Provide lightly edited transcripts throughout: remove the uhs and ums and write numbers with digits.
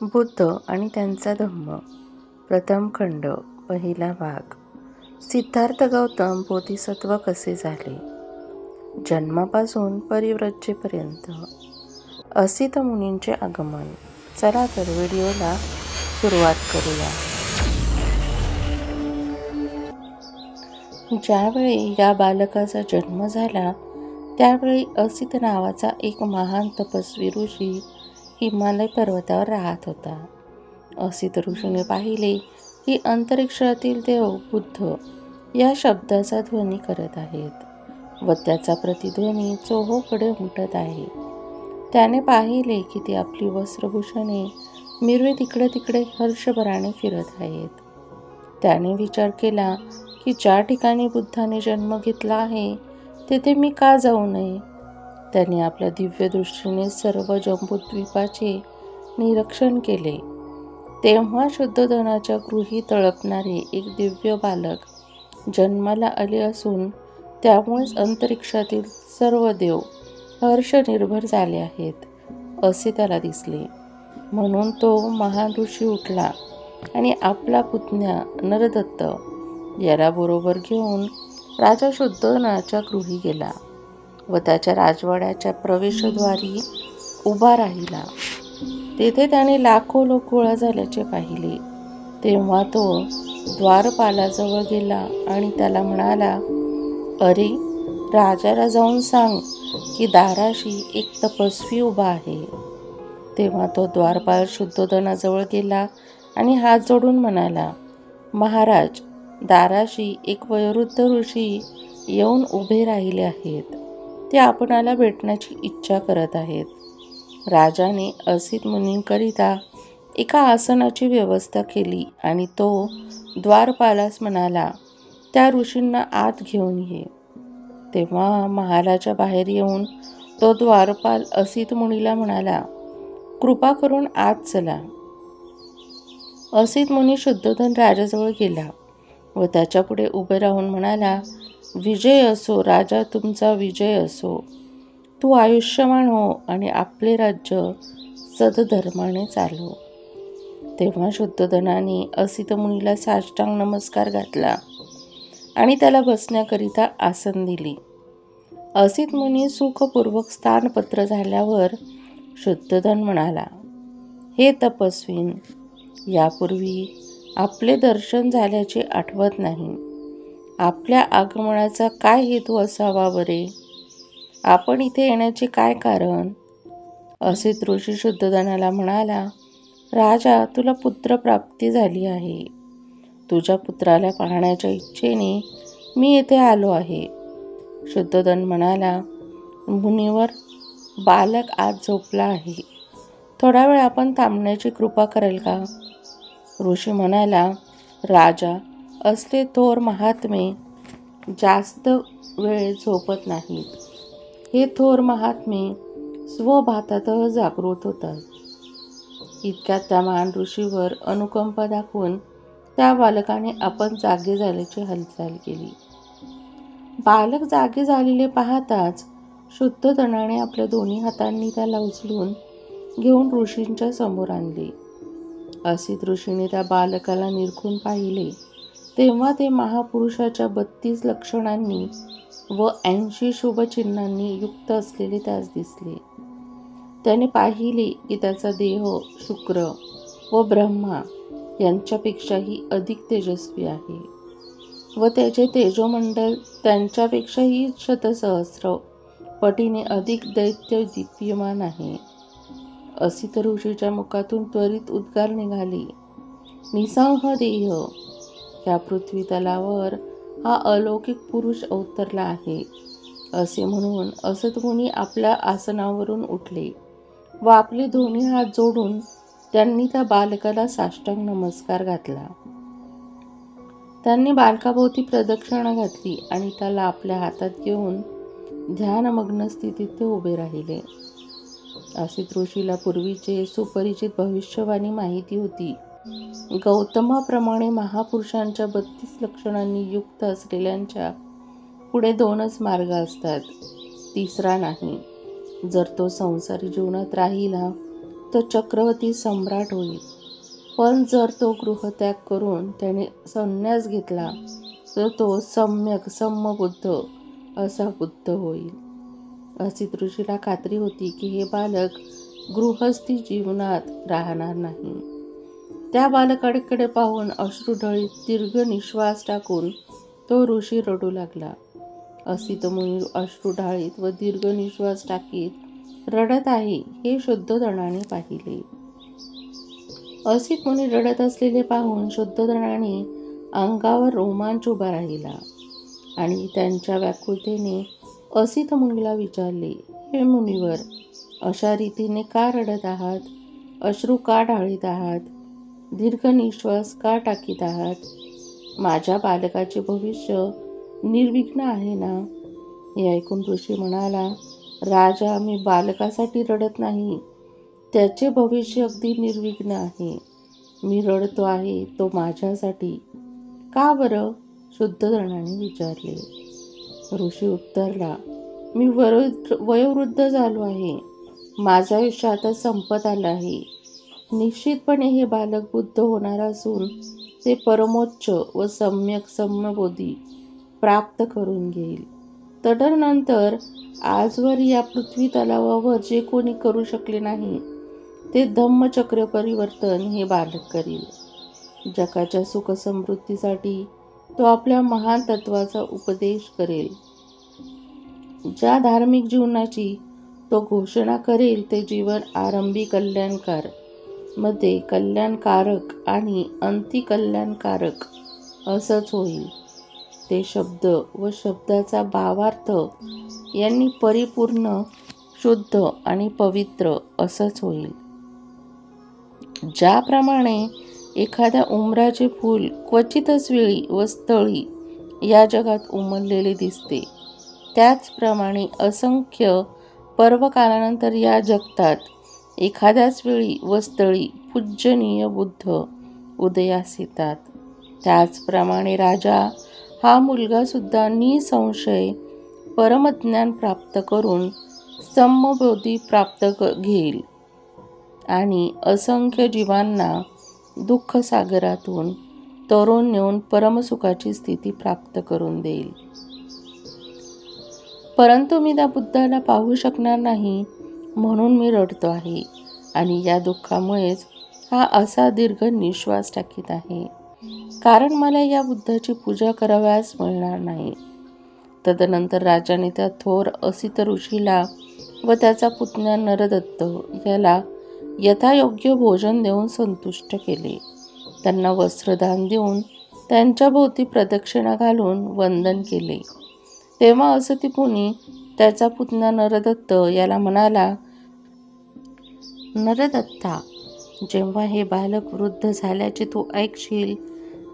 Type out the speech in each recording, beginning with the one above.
बुद्ध आणि त्यांचा धम्म, प्रथम खंड, पहिला भाग. सिद्धार्थ गौतम बोधिसत्व कसे झाले? जन्मापासून परिव्रज्येपर्यंत. असित मुनींचे आगमन. चला तर व्हिडिओला सुरुवात करूया. ज्यावेळी या बालकाचा जन्म झाला त्यावेळी असित नावाचा एक महान तपस्वी ऋषी हिमालय पर्वतावर राहत होता. असित ऋषीने पाहिले की अंतरिक्षातील देव बुद्ध या शब्दाचा ध्वनी करत आहेत व त्याचा प्रतिध्वनी चोहोकडे उमटत आहे. त्याने पाहिले की ती आपली वस्त्रभूषणे मिरवीत इकडे तिकडे हर्षभराने फिरत आहेत. त्याने विचार केला की ज्या ठिकाणी बुद्धाने जन्म घेतला आहे तेथे मी का जाऊ नये. त्याने आपल्या दिव्य दृष्टीने सर्व जंबूद्वीपाचे निरीक्षण केले. तेव्हा शुद्धोधनाच्या गृही तळपणारे एक दिव्य बालक जन्माला आले असून त्यामुळेच अंतरिक्षातील सर्व देव हर्षनिर्भर झाले आहेत असे त्याला दिसले. म्हणून तो महान ऋषी उठला आणि आपला पुतण्या नरदत्त याला बरोबर घेऊन राजा शुद्धोधनाच्या गृही गेला व त्याच्या राजवाड्याच्या प्रवेशद्वारी उभा राहिला. तेथे त्याने लाखो लोक गोळा झाल्याचे पाहिले. तेव्हा तो द्वारपालाजवळ गेला आणि त्याला म्हणाला, अरे, राजाला जाऊन सांग की दाराशी एक तपस्वी उभा आहे. तेव्हा तो द्वारपाल शुद्धोधनाजवळ गेला आणि हात जोडून म्हणाला, महाराज, दाराशी एक वयोवृद्ध ऋषी येऊन उभे राहिले आहेत. ते आपणाला भेटण्याची इच्छा करत आहेत. राजाने असित मुनींकरिता एका आसनाची व्यवस्था केली आणि तो द्वारपालास म्हणाला, त्या ऋषींना आत घेऊन ये. तेव्हा महालाच्या बाहेर येऊन तो द्वारपाल असित मुनीला म्हणाला, कृपा करून आत चला. असित मुनी शुद्धोधन राजाजवळ गेला व त्याच्या पुढे उभे राहून म्हणाला, विजय असो राजा, तुमचा विजय असो. तू आयुष्यमान हो आणि आपले राज्य सदधर्माने चालव. तेव्हा शुद्धोधनाने असित मुनीला साष्टांग नमस्कार घातला आणि त्याला बसण्याकरिता आसन दिली. असित मुनी सुखपूर्वक स्थानपत्र झाल्यावर शुद्धोधन म्हणाला, हे तपस्वीन, यापूर्वी आपले दर्शन झाल्याचे आठवत नाही. आपल्या आगमनाचा काय हेतू असावा बरे? आपण इथे येण्याचे काय कारण? असित ऋषी शुद्धोधनाला म्हणाला, राजा, तुला पुत्रप्राप्ती झाली आहे. तुझ्या पुत्राला पाहण्याच्या इच्छेने मी येथे आलो आहे. शुद्धोधन म्हणाला, मुनिवर, बालक आज झोपला आहे. थोडा वेळ आपण थांबण्याची कृपा कराल का? ऋषी म्हणाला, राजा, असले थोर महात्मे जास्त वेळ झोपत नाहीत. हे थोर महात्मे स्वभातातः जागृत होतात. इतक्यात त्या महान ऋषीवर अनुकंपा दाखवून त्या बालकाने आपण जागे झाल्याची हालचाल केली. बालक जागे झालेले पाहताच शुद्धोधनाने आपल्या दोन्ही हातांनी त्याला उचलून घेऊन ऋषींच्या समोर आणले. असित ऋषीने त्या बालकाला निरखून पाहिले तेव्हा ते महापुरुषाच्या 32 लक्षणांनी व 80 शुभचिन्हांनी युक्त असलेले त्यास दिसले. त्याने पाहिले की त्याचा देह शुक्र व ब्रह्मा यांच्यापेक्षाही अधिक तेजस्वी आहे व त्याचे तेजोमंडल त्यांच्यापेक्षाही शतसहस्र पटीने अधिक दैत्य दीप्यमान आहे. असित ऋषीच्या मुखातून त्वरित उद्गार निघाले, निसंह देह, या पृथ्वी तलावर हा अलौकिक पुरुष अवतरला आहे. असे म्हणून असित मुनी आपल्या आसनावरून उठले व आपले दोन्ही हात जोडून त्यांनी त्या बालकाला साष्टांग नमस्कार घातला. त्यांनी बालकाभोवती प्रदक्षिणा घातली आणि त्याला आपल्या हातात घेऊन ध्यानमग्न स्थितीत ते उभे राहिले. असित ऋषीला पूर्वीचे सुपरिचित भविष्यवाणी माहिती होती. गौतमाप्रमाणे महापुरुषांच्या 32 लक्षणांनी युक्त असलेल्यांच्या पुढे 2च मार्ग असतात, तिसरा नाही. जर तो संसारी जीवनात राहिला तो चक्रवर्ती सम्राट होईल. पण जर तो गृहत्याग करून त्याने संन्यास घेतला तर तो सम्यक सम्मबुद्ध असा बुद्ध होईल. असित ऋषीला खात्री होती की हे बालक गृहस्थी जीवनात राहणार नाही. त्या बालकाकडे पाहून अश्रुढळीत दीर्घ निश्वास टाकून तो ऋषी रडू लागला. असित मुनी अश्रुढाळीत व दीर्घ निश्वास टाकीत रडत आहे हे शुद्धोधनाने पाहिले. असित मुनी रडत असलेले पाहून शुद्धोधनाने अंगावर रोमांच उभा राहिला आणि त्यांच्या व्याकुळतेने असित मुनीला विचारले, हे मुनिवर, अशा रीतीने का रडत आहात? अश्रू का ढाळीत आहात? दीर्घ निश्वास का टाकीत आहात? माझ्या बालकाचे भविष्य निर्विघ्न आहे ना? हे ऐकून ऋषी म्हणाला, राजा, मी बालकासाठी रडत नाही, त्याचे भविष्य अगदी निर्विघ्न आहे. मी रडतो आहे तो माझ्यासाठी. का बरं? शुद्धोधनाने विचारले. ऋषी उत्तरला, मी वयोवृद्ध झालो आहे. माझं आयुष्य आता संपत आलं आहे. निश्चितपणे हे बालक बुद्ध होणार असून ते परमोच्च व सम्यक सम्मबोधी प्राप्त करून घेईल. तदनंतर आजवर या पृथ्वी तलावावर जे कोणी करू शकले नाही ते धम्मचक्र परिवर्तन हे बालक करील. जगाच्या सुखसमृद्धीसाठी तो आपल्या महान तत्वाचा उपदेश करेल. ज्या धार्मिक जीवनाची तो घोषणा करेल ते जीवन आरंभी कल्याणकार, मध्ये कल्याणकारक आणि अंती कल्याणकारक असंच होईल. ते शब्द व शब्दाचा भावार्थ यांनी परिपूर्ण, शुद्ध आणि पवित्र असंच होईल. ज्याप्रमाणे एखाद्या उमराचे फूल क्वचितच वेळी व स्थळी या जगात उमललेले दिसते, त्याचप्रमाणे असंख्य पर्वकालानंतर या जगतात एखाद्याच वेळी व स्थळी पूजनीय बुद्ध उदयास येतात. त्याचप्रमाणे राजा हा मुलगा सुद्धा निसंशय परमज्ञान प्राप्त करून सम्मबोधी प्राप्त घेईल आणि असंख्य जीवांना दुःखसागरातून तरुण नेऊन परमसुखाची स्थिती प्राप्त करून देईल. परंतु मी त्या बुद्धाला पाहू शकणार नाही म्हणून मी रडतो आहे आणि या दुःखामुळेच हा असा दीर्घ निश्वास टाकीत आहे, कारण मला या बुद्धाची पूजा करावयास मिळणार नाही. तदनंतर राजाने त्या थोर असित ऋषीला व त्याचा पुतण्या नरदत्त याला यथायोग्य भोजन देऊन संतुष्ट केले. त्यांना वस्त्रदान देऊन त्यांच्या भोवती प्रदक्षिणा घालून वंदन केले. तेव्हा असती मुनी त्याचा पुतण्या नरदत्त याला म्हणाला, नरदत्ता, जेव्हा हे बालक वृद्ध झाल्याचे तू ऐकशील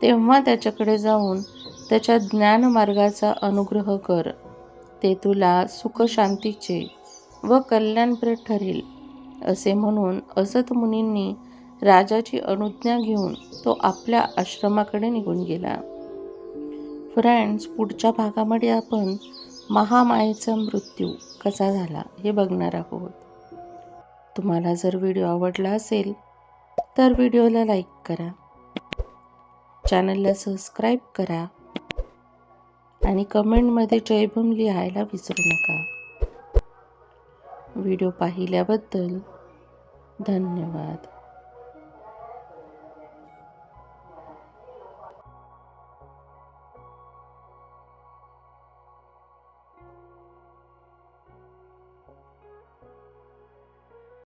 तेव्हा त्याच्याकडे जाऊन त्याच्या ज्ञानमार्गाचा अनुग्रह कर. ते तुला सुखशांतीचे व कल्याणप्रद ठरेल. असे म्हणून असत मुनींनी राजाची अनुज्ञा घेऊन तो आपल्या आश्रमाकडे निघून गेला. फ्रेंड्स, पुढच्या भागामध्ये आपण महामायेचा मृत्यू कसा झाला हे बघणार आहोत. तुम्हाला जर व्हिडिओ आवडला असेल तर व्हिडिओला लाईक करा, चॅनलला सबस्क्राईब करा आणि कमेंटमध्ये जयभीम लिहायला विसरू नका. व्हिडिओ पाहिल्याबद्दल धन्यवाद.